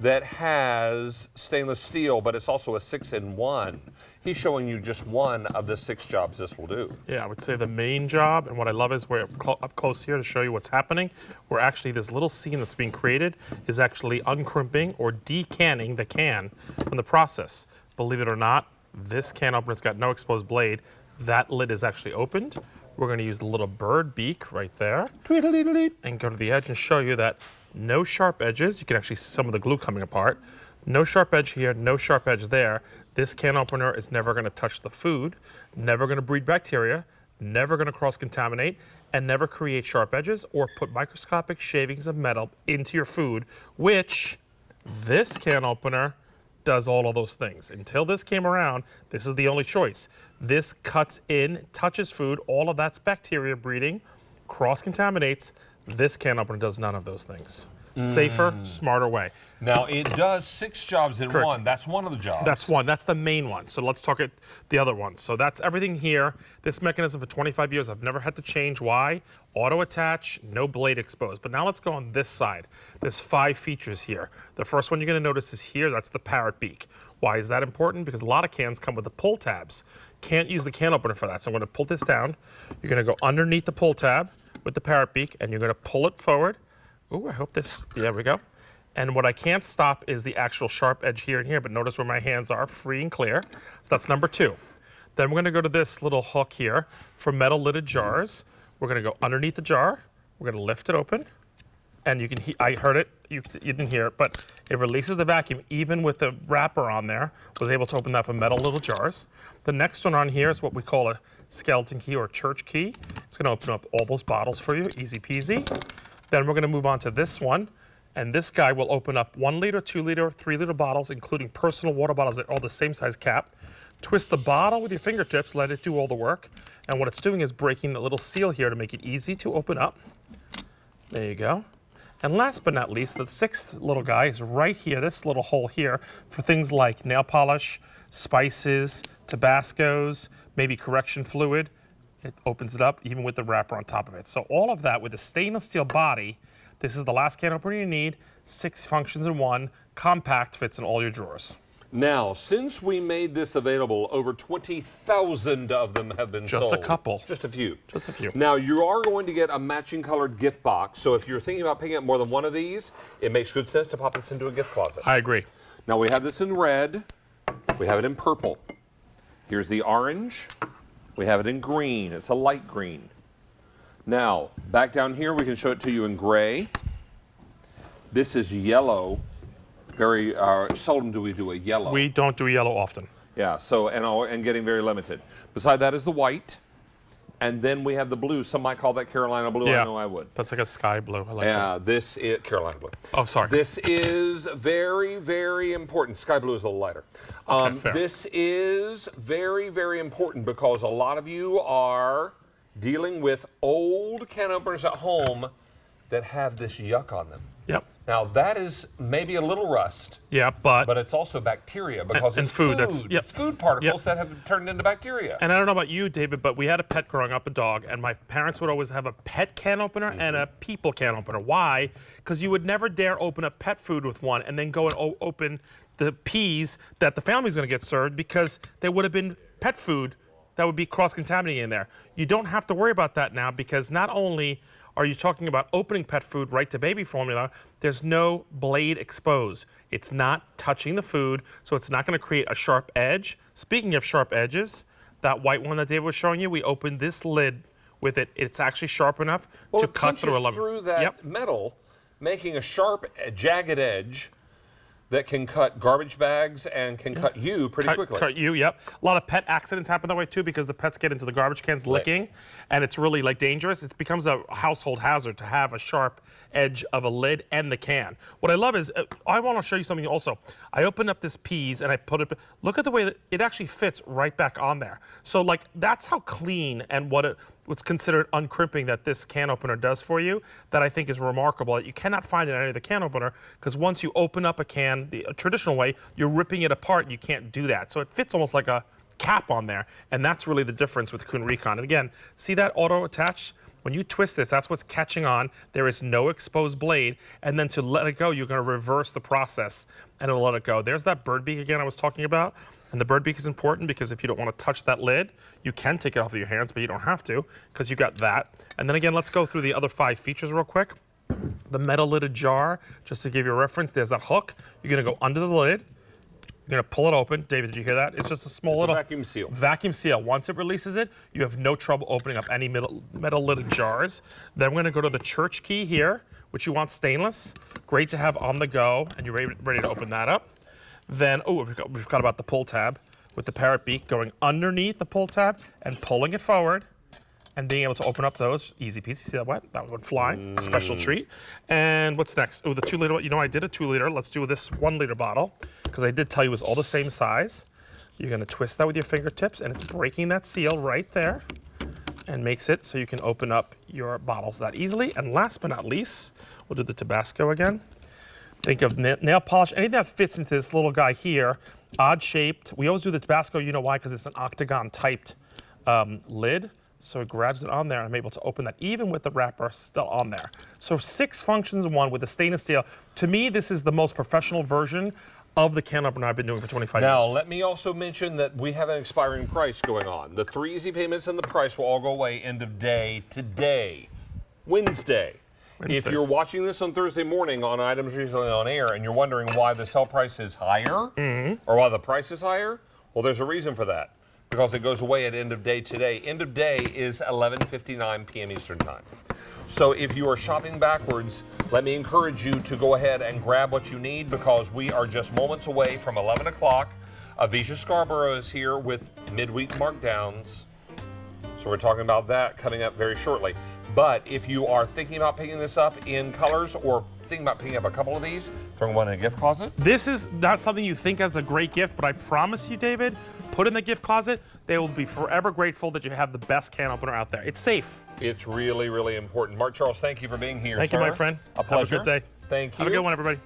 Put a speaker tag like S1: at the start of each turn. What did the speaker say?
S1: that has stainless steel, but it's also a 6-in-1. He's showing you just one of the 6 jobs this will do.
S2: Yeah, I would say the main job, and what I love is we're up close here to show you what's happening, where actually this little seam that's being created is actually uncrimping or decanning the can from the process. Believe it or not, this can opener's got no exposed blade. That lid is actually opened. We're going to use the little bird beak right there and go to the edge and show you that no sharp edges. You can actually see some of the glue coming apart. No sharp edge here, no sharp edge there. This can opener is never going to touch the food, never going to breed bacteria, never going to cross-contaminate, and never create sharp edges or put microscopic shavings of metal into your food, which this can opener does all of those things. Until this came around, this is the only choice. This cuts in, touches food, all of that's bacteria breeding, cross-contaminates. This can opener does none of those things. Safer, smarter way.
S1: Now, it does 6 jobs in
S2: Correct.
S1: one. That's one of the jobs.
S2: That's one. That's the main one. So let's talk at the other one. So that's everything here. This mechanism for 25 years, I've never had to change. Why? Auto attach, no blade exposed. But now let's go on this side. There's 5 features here. The first one you're going to notice is here. That's the parrot beak. Why is that important? Because a lot of cans come with the pull tabs. Can't use the can opener for that. So I'm going to pull this down. You're going to go underneath the pull tab with the parrot beak, and you're going to pull it forward. Ooh, I hope this, there we go. And what I can't stop is the actual sharp edge here and here, but notice where my hands are free and clear. So that's number 2. Then we're gonna go to this little hook here for metal lidded jars. We're gonna go underneath the jar. We're gonna lift it open. And you can, I heard it, you didn't hear it, but it releases the vacuum even with the wrapper on there. Was able to open that for metal little jars. The next one on here is what we call a skeleton key or church key. It's gonna open up all those bottles for you, easy peasy. Then we're going to move on to this one, and this guy will open up 1 liter, 2 liter, 3 liter bottles, including personal water bottles that are all the same size cap. Twist the bottle with your fingertips, let it do all the work, and what it's doing is breaking the little seal here to make it easy to open up. There you go. And last but not least, the 6th little guy is right here, this little hole here, for things like nail polish, spices, Tabascos, maybe correction fluid. It opens it up even with the wrapper on top of it. So all of that with a stainless steel body. This is the last can opener you need. 6 functions in one. Compact, fits in all your drawers.
S1: Now, since we made this available, over 20,000 of them have been sold.
S2: Just a couple.
S1: Just a few.
S2: Just a few.
S1: Now, you are going to get a matching colored gift box. So if you're thinking about picking up more than one of these, it makes good sense to pop this into a gift closet.
S2: I agree.
S1: Now, we have this in red. We have it in purple. Here's the orange. We have it in green. It's a light green. Now, back down here, we can show it to you in gray. This is yellow. Very seldom do we do a yellow.
S2: We don't do yellow often.
S1: Yeah, so, and getting very limited. Beside that is the white. And then we have the blue. Some might call that Carolina blue.
S2: Yeah,
S1: I know I would.
S2: That's like a sky blue. I like that.
S1: Yeah, this is Carolina blue.
S2: Oh, sorry.
S1: This is very, very important. Sky blue is a little lighter.
S2: Okay, fair.
S1: This is very, very important because a lot of you are dealing with old can openers at home that have this yuck on them.
S2: Yep.
S1: Now, that is maybe a little rust.
S2: Yeah, but
S1: it's also bacteria because
S2: and
S1: it's
S2: food.
S1: food.
S2: That's, yep.
S1: It's food particles that have turned into bacteria.
S2: And I don't know about you, David, but we had a pet growing up, a dog, and my parents would always have a pet can opener and a people can opener. Why? Because you would never dare open up pet food with one and then go and open the peas that the family's going to get served because there would have been pet food that would be cross-contaminating in there. You don't have to worry about that now because not only are you talking about opening pet food right to baby formula, there's no blade exposed. It's not touching the food, so it's not going to create a sharp edge. Speaking of sharp edges, that white one that David was showing you, we opened this lid with it. It's actually sharp enough to cut through a lumber.
S1: Through that metal, making a sharp, jagged edge that can cut garbage bags and can cut you pretty quickly.
S2: Cut you, yep. A lot of pet accidents happen that way too because the pets get into the garbage cans licking, and it's really like dangerous. It becomes a household hazard to have a sharp edge of a lid and the can. What I love is, I want to show you something also. I opened up this peas and I put it, look at the way that it actually fits right back on there. So like, that's how clean and what's considered uncrimping that this can opener does for you that I think is remarkable. That you cannot find in any other can opener because once you open up a can the traditional way, you're ripping it apart. You can't do that. So it fits almost like a cap on there, and that's really the difference with Kuhn Rikon. And again, see that auto attach? When you twist this, that's what's catching on. There is no exposed blade. And then to let it go, you're going to reverse the process and it'll let it go. There's that bird beak again I was talking about. And the bird beak is important because if you don't want to touch that lid, you can take it off of your hands, but you don't have to because you got that. And then again, let's go through the other 5 features real quick. The metal lidded jar, just to give you a reference, there's that hook. You're going to go under the lid. You're going to pull it open. David, did you hear that? It's just a small little
S1: vacuum seal.
S2: Vacuum seal. Once it releases it, you have no trouble opening up any metal lidded jars. Then we're going to go to the church key here, which you want stainless. Great to have on the go, and you're ready to open that up. Then, oh, we forgot about the pull tab with the parrot beak going underneath the pull tab and pulling it forward and being able to open up those. Easy peasy. See that wet? That one flying. Special treat. And what's next? Oh, the 2 liter. You know, I did a 2 liter. Let's do this 1 liter bottle because I did tell you it was all the same size. You're going to twist that with your fingertips and it's breaking that seal right there and makes it so you can open up your bottles that easily. And last but not least, we'll do the Tabasco again. Think of nail polish, anything that fits into this little guy here, odd shaped. We always do the Tabasco, you know why? Because it's an octagon typed lid. So it grabs it on there and I'm able to open that even with the wrapper still on there. So 6 functions in one with the stainless steel. To me, this is the most professional version of the can opener I've been doing for 25 years.
S1: Now, let me also mention that we have an expiring price going on. The 3 easy payments and the price will all go away end of day today, Wednesday. If you're watching this on Thursday morning on Items Recently on Air and you're wondering why the sell price is higher or why the price is higher, well, there's a reason for that. Because it goes away at end of day today. End of day is 11:59 p.m. Eastern Time. So if you are shopping backwards, let me encourage you to go ahead and grab what you need because we are just moments away from 11 o'clock. Avisha Scarborough is here with midweek markdowns. So we're talking about that coming up very shortly. But if you are thinking about picking this up in colors or thinking about picking up a couple of these, throwing one in a gift closet.
S2: This is not something you think as a great gift, but I promise you, David, put in the gift closet, they will be forever grateful that you have the best can opener out there. It's safe.
S1: It's really, really important. Mark Charles, thank you for being here,
S2: Thank you, my friend.
S1: A pleasure.
S2: Have a good day.
S1: Thank you.
S2: Have a good one, everybody.